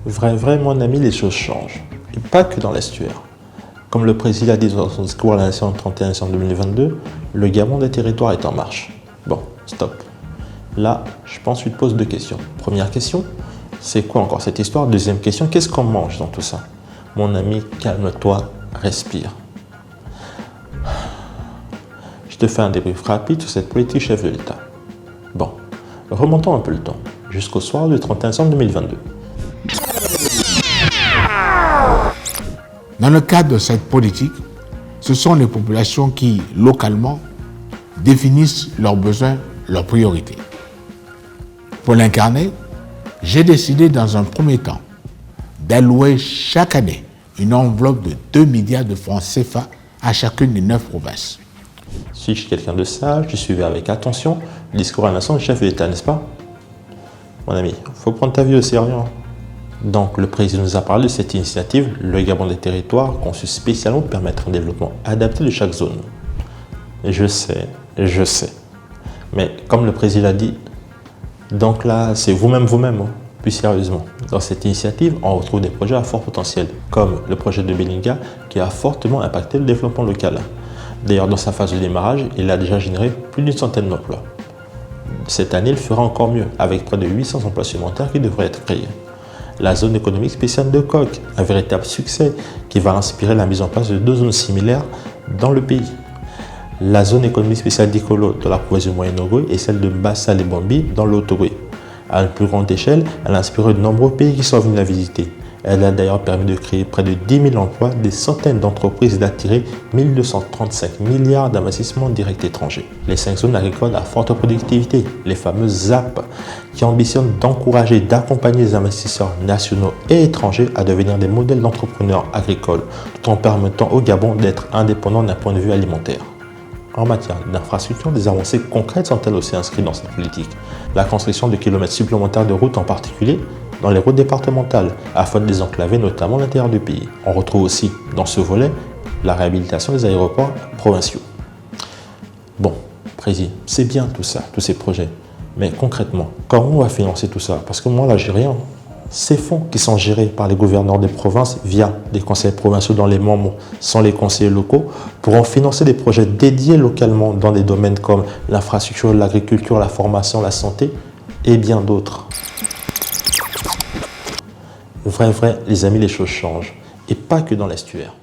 Vrai, mon ami, les choses changent. Et pas que dans l'estuaire. Comme le président a dit dans son discours à la Nation le 31 décembre 2022, le Gabon des territoires est en marche. Bon, stop. Là, je pense que tu te poses deux questions. Première question, c'est quoi encore cette histoire? Deuxième question, qu'est-ce qu'on mange dans tout ça? Mon ami, calme-toi, respire. Je te fais un débrief rapide sur cette politique chef de l'État. Bon, remontons un peu le temps, jusqu'au soir du 31 décembre 2022. Dans le cadre de cette politique, ce sont les populations qui, localement, définissent leurs besoins, leurs priorités. Pour l'incarner, j'ai décidé dans un premier temps d'allouer chaque année une enveloppe de 2 milliards de francs CFA à chacune des 9 provinces. Si je suis quelqu'un de sage, je suivais avec attention le discours à la nation du chef de l'État, n'est-ce pas? Mon ami, il faut prendre ta vie au sérieux. Donc, le président nous a parlé de cette initiative, le Gabon des territoires, conçue spécialement pour permettre un développement adapté de chaque zone. Et je sais. Mais comme le président a dit, donc là, c'est vous-même. Plus sérieusement, dans cette initiative, on retrouve des projets à fort potentiel, comme le projet de Belinga, qui a fortement impacté le développement local. D'ailleurs, dans sa phase de démarrage, il a déjà généré plus d'une centaine d'emplois. Cette année, il fera encore mieux, avec près de 800 emplois supplémentaires qui devraient être créés. La zone économique spéciale de Coq, un véritable succès qui va inspirer la mise en place de 2 zones similaires dans le pays. La zone économique spéciale d'Ikolo dans la province du Moyen-Ogooué et celle de Bassa-les-Bombi dans le Haut-Ogooué. À une plus grande échelle, elle a inspiré de nombreux pays qui sont venus la visiter. Elle a d'ailleurs permis de créer près de 10 000 emplois, des centaines d'entreprises et d'attirer 1235 milliards d'investissements directs étrangers. Les 5 zones agricoles à forte productivité, les fameuses ZAP, qui ambitionnent d'encourager et d'accompagner les investisseurs nationaux et étrangers à devenir des modèles d'entrepreneurs agricoles, tout en permettant au Gabon d'être indépendant d'un point de vue alimentaire. En matière d'infrastructure, des avancées concrètes sont-elles aussi inscrites dans cette politique? La construction de kilomètres supplémentaires de routes en particulier, dans les routes départementales, afin de désenclaver notamment l'intérieur du pays. On retrouve aussi dans ce volet la réhabilitation des aéroports provinciaux. Bon, Président, c'est bien tout ça, tous ces projets. Mais concrètement, comment on va financer tout ça? Parce que moi là, j'ai rien. Ces fonds qui sont gérés par les gouverneurs des provinces via des conseils provinciaux dont les membres sont les conseillers locaux pourront financer des projets dédiés localement dans des domaines comme l'infrastructure, l'agriculture, la formation, la santé et bien d'autres. Vrai, les amis, les choses changent. Et pas que dans l'estuaire.